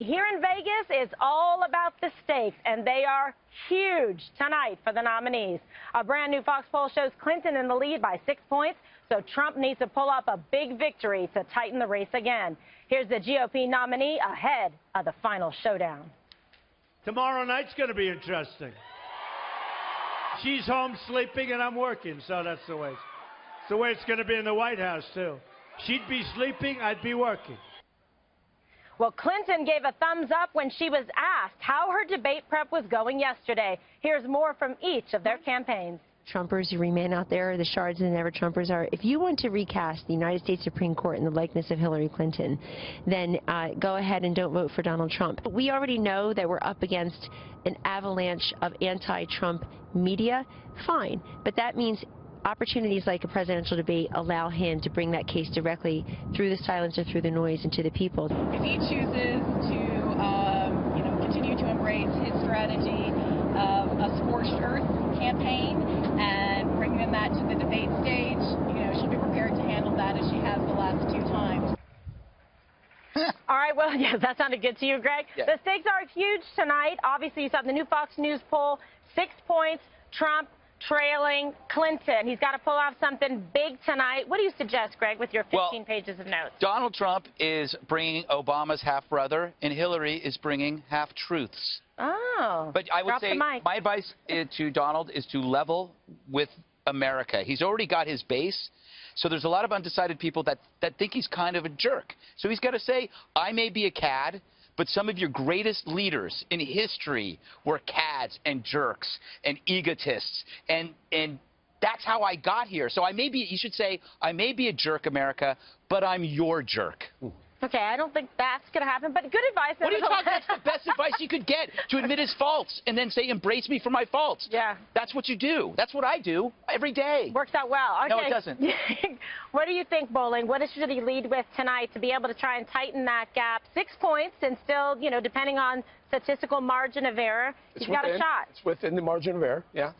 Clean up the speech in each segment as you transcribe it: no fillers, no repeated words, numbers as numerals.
Here in Vegas, it's all about the stakes, and they are huge tonight for the nominees. A brand new Fox poll shows Clinton in the lead by 6 points, so Trump needs to pull up a big victory to tighten the race again. Here's the GOP nominee ahead of the final showdown. Tomorrow night's going to be interesting. She's home sleeping and I'm working, so that's the way. It's the way it's going to be in the White House, too. She'd be sleeping, I'd be working. Well, Clinton gave a thumbs up when she was asked how her debate prep was going yesterday. Here's more from each of their campaigns. Trumpers who remain out there, the shards and the never-Trumpers are, if you want to recast the United States Supreme Court in the likeness of Hillary Clinton, then go ahead and don't vote for Donald Trump. We already know that we're up against an avalanche of anti-Trump media. Fine, but that means opportunities like a presidential debate allow him to bring that case directly through the silence or through the noise and to the people. If he chooses to, continue to embrace his strategy of a scorched earth campaign and bringing that to the debate stage, she'll be prepared to handle that as she has the last 2 times. All right, well, yeah, that sounded good to you, Greg. Yeah. The stakes are huge tonight. Obviously, you saw the new Fox News poll, 6 points, Trump trailing Clinton. He's got to pull off something big tonight. What do you suggest, Greg, with your 15 pages of notes? Donald Trump is bringing Obama's half-brother, and Hillary is bringing half-truths. Oh. But I would say my advice to Donald is to level with America. He's already got his base. So there's a lot of undecided people that think he's kind of a jerk. So he's got to say, I may be a cad, but some of your greatest leaders in history were cads and jerks and egotists. And that's how I got here. So you should say, I may be a jerk, America, but I'm your jerk. Okay, I don't think that's going to happen, but good advice. What are you talking about? That's the best advice you could get, to admit his faults and then say, embrace me for my faults. Yeah. That's what you do. That's what I do every day. Works out well. Okay. No, it doesn't. What do you think, Bowling? What should he lead with tonight to be able to try and tighten that gap? 6 points and still, depending on statistical margin of error, he's got a shot. It's within the margin of error, yeah.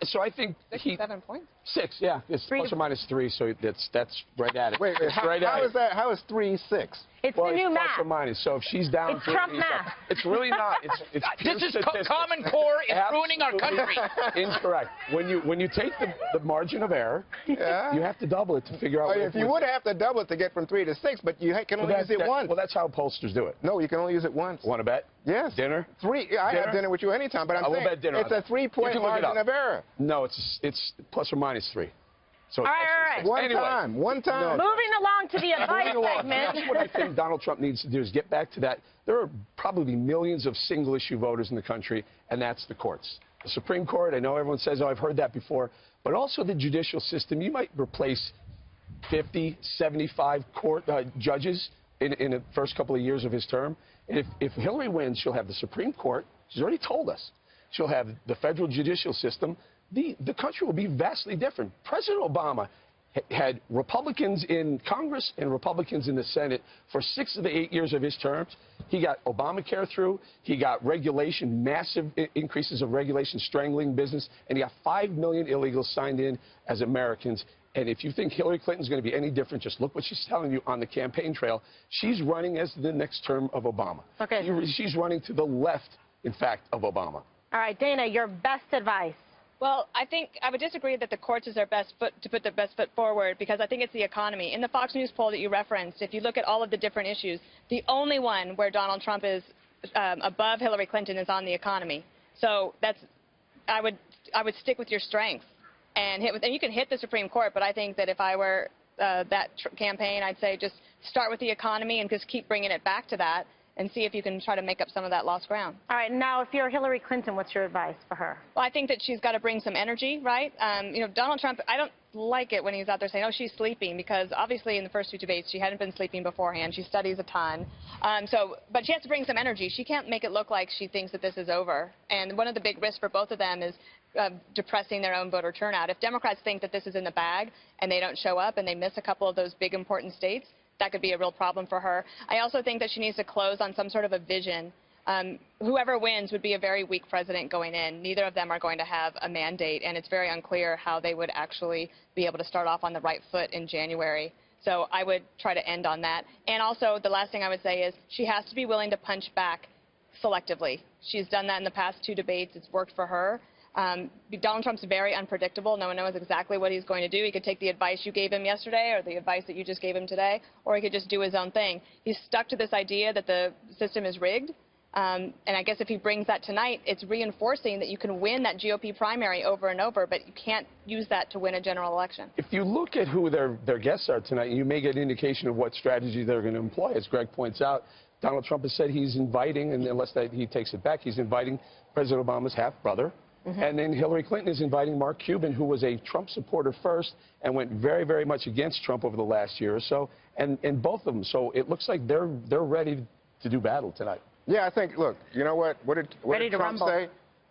So I think 7 points? 6, yeah. It's plus or minus 3, so that's right at it. Wait, how is 3 6? It's the new math. Plus or minus. So if she's down, it's Trump math. It's really not. It's this is Common Core is ruining our country. Incorrect. When you take the margin of error, yeah, you have to double it to figure out. If you would have to double it to get from 3 to 6, but you can only use it once. Well, that's how pollsters do it. No, you can only use it once. Want to bet? Yes. Dinner? 3. Yeah, I have dinner with you anytime, but I'm saying bet dinner it's a 3-point margin of error. No, it's plus or minus 3. So all right. One time. No. Moving along to the advice segment. That's what I think Donald Trump needs to do, is get back to that. There are probably millions of single-issue voters in the country, and that's the courts. The Supreme Court, I know everyone says, oh, I've heard that before, but also the judicial system. You might replace 50, 75 judges in the first couple of years of his term. And if Hillary wins, she'll have the Supreme Court. She's already told us. She'll have the federal judicial system. The country will be vastly different. President Obama had Republicans in Congress and Republicans in the Senate for 6 of the 8 years of his terms. He got Obamacare through. He got regulation, massive increases of regulation, strangling business. And he got 5 million illegals signed in as Americans. And if you think Hillary Clinton's going to be any different, just look what she's telling you on the campaign trail. She's running as the next term of Obama. Okay. She's running to the left, in fact, of Obama. All right, Dana, your best advice. Well, I think I would disagree that the courts is their best foot to put their best foot forward, because I think it's the economy. In the Fox News poll that you referenced, if you look at all of the different issues, the only one where Donald Trump is above Hillary Clinton is on the economy. So I would stick with your strengths and you can hit the Supreme Court. But I think that if I were that campaign, I'd say just start with the economy and just keep bringing it back to that, and see if you can try to make up some of that lost ground. All right, now if you're Hillary Clinton, what's your advice for her? Well, I think that she's got to bring some energy, right? Donald Trump, I don't like it when he's out there saying, oh, she's sleeping, because obviously in the first 2 debates she hadn't been sleeping beforehand. She studies a ton. But she has to bring some energy. She can't make it look like she thinks that this is over. And one of the big risks for both of them is depressing their own voter turnout. If Democrats think that this is in the bag and they don't show up and they miss a couple of those big important states, that could be a real problem for her. I also think that she needs to close on some sort of a vision. Whoever wins would be a very weak president going in. Neither of them are going to have a mandate, and it's very unclear how they would actually be able to start off on the right foot in January. So I would try to end on that. And also, the last thing I would say is she has to be willing to punch back selectively. She's done that in the past 2 debates. It's worked for her. Donald Trump's very unpredictable. No one knows exactly what he's going to do. He could take the advice you gave him yesterday or the advice that you just gave him today, or he could just do his own thing. He's stuck to this idea that the system is rigged. And I guess if he brings that tonight, it's reinforcing that you can win that GOP primary over and over, but you can't use that to win a general election. If you look at who their guests are tonight, you may get an indication of what strategy they're going to employ. As Greg points out, Donald Trump has said he's inviting, and unless he takes it back, he's inviting President Obama's half-brother. And then Hillary Clinton is inviting Mark Cuban, who was a Trump supporter first and went very, very much against Trump over the last year or so, and both of them. So it looks like they're ready to do battle tonight. Yeah, I think, look, you know what? What did Trump say?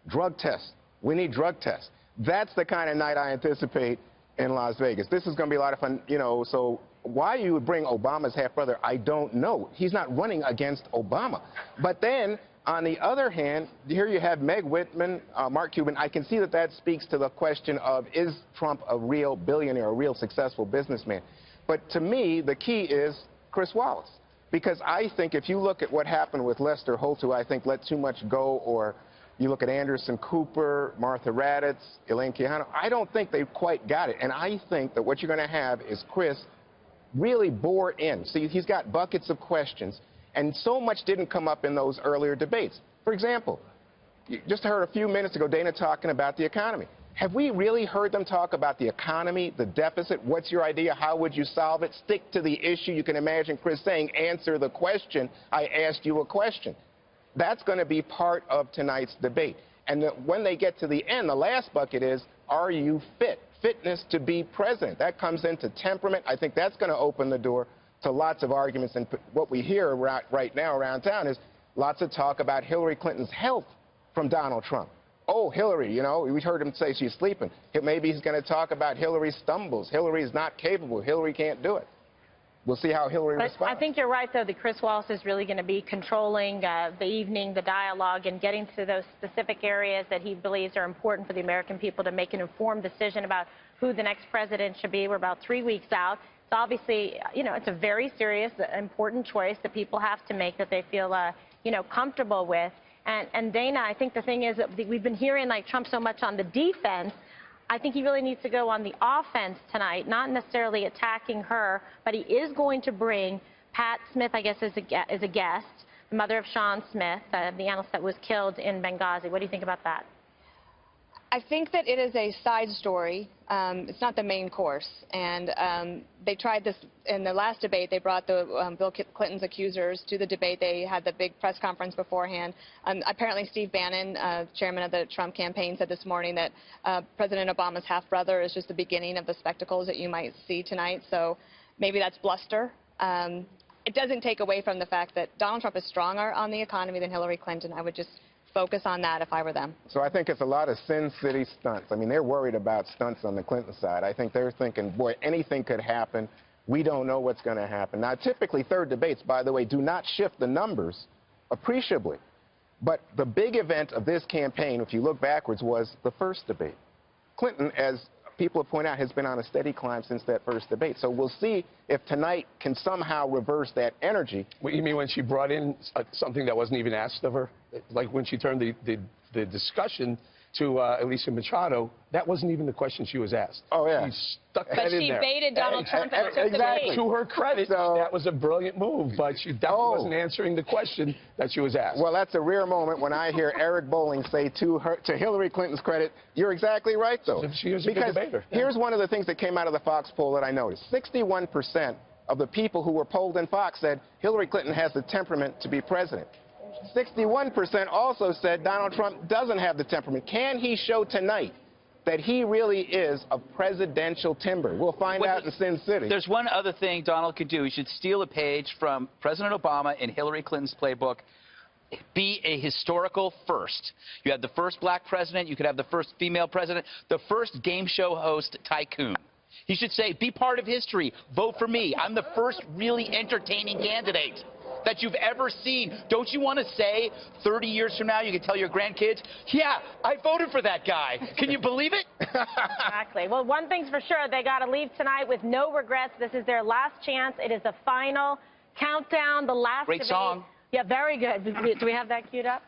Drug tests. We need drug tests. That's the kind of night I anticipate in Las Vegas. This is going to be a lot of fun, you know, so why you would bring Obama's half-brother, I don't know. He's not running against Obama. But then, on the other hand, here you have Meg Whitman, Mark Cuban. I can see that speaks to the question of, is Trump a real billionaire, a real successful businessman? But to me, the key is Chris Wallace. Because I think if you look at what happened with Lester Holt, who I think let too much go, or you look at Anderson Cooper, Martha Raddatz, Elaine Quijano, I don't think they quite got it. And I think that what you're going to have is Chris really bore in. See, he's got buckets of questions. And so much didn't come up in those earlier debates. For example, you just heard a few minutes ago Dana talking about the economy. Have we really heard them talk about the economy, the deficit? What's your idea? How would you solve it? Stick to the issue. You can imagine Chris saying, answer the question. I asked you a question. That's going to be part of tonight's debate. And when they get to the end, the last bucket is, are you fit? Fitness to be president. That comes into temperament. I think that's going to open the door to lots of arguments. And what we hear right now around town is lots of talk about Hillary Clinton's health from Donald Trump. Oh, Hillary, you know, we heard him say she's sleeping. Maybe he's going to talk about Hillary's stumbles. Hillary's not capable. Hillary can't do it. We'll see how Hillary responds. I think you're right, though, that Chris Wallace is really going to be controlling the evening, the dialogue, and getting to those specific areas that he believes are important for the American people to make an informed decision about who the next president should be. We're about 3 weeks out. So obviously, you know, it's a very serious, important choice that people have to make that they feel, you know, comfortable with. And Dana, I think the thing is that we've been hearing like Trump so much on the defense. I think he really needs to go on the offense tonight, not necessarily attacking her, but he is going to bring Pat Smith, I guess, as a guest, the mother of Sean Smith, the analyst that was killed in Benghazi. What do you think about that? I think that it is a side story. It's not the main course. And they tried this in the last debate. They brought the Bill Clinton's accusers to the debate. They had the big press conference beforehand. Apparently, Steve Bannon, chairman of the Trump campaign, said this morning that President Obama's half-brother is just the beginning of the spectacles that you might see tonight. So maybe that's bluster. It doesn't take away from the fact that Donald Trump is stronger on the economy than Hillary Clinton. I would just focus on that if I were them. So I think it's a lot of Sin City stunts. I mean, they're worried about stunts on the Clinton side. I think they're thinking, boy, anything could happen. We don't know what's going to happen. Now, typically, third debates, by the way, do not shift the numbers appreciably. But the big event of this campaign, if you look backwards, was the first debate. Clinton, as people have pointed out, has been on a steady climb since that first debate. So we'll see if tonight can somehow reverse that energy. What you mean when she brought in something that wasn't even asked of her? Like when she turned the discussion to Elisa Machado, that wasn't even the question she was asked. Oh, yeah. She stuck But that in she there. baited Donald Trump and took the exactly. bait. To her credit, that was a brilliant move, but she definitely wasn't answering the question that she was asked. Well, that's a rare moment when I hear Eric Bolling say to Hillary Clinton's credit, you're exactly right, though. She is a good debater. Here's one of the things that came out of the Fox poll that I noticed. 61% of the people who were polled in Fox said Hillary Clinton has the temperament to be president. 61% also said Donald Trump doesn't have the temperament. Can he show tonight that he really is a presidential timber? We'll find out in Sin City. There's one other thing Donald could do. He should steal a page from President Obama in Hillary Clinton's playbook. Be a historical first. You had the first black president. You could have the first female president. The first game show host tycoon. He should say, be part of history. Vote for me. I'm the first really entertaining candidate. that you've ever seen. Don't you want to say 30 years from now you can tell your grandkids, yeah, I voted for that guy. Can you believe it? Exactly. Well, one thing's for sure, they got to leave tonight with no regrets. This is their last chance. It is the final countdown, the last Great debate. song. Yeah, very good. Do we have that queued up?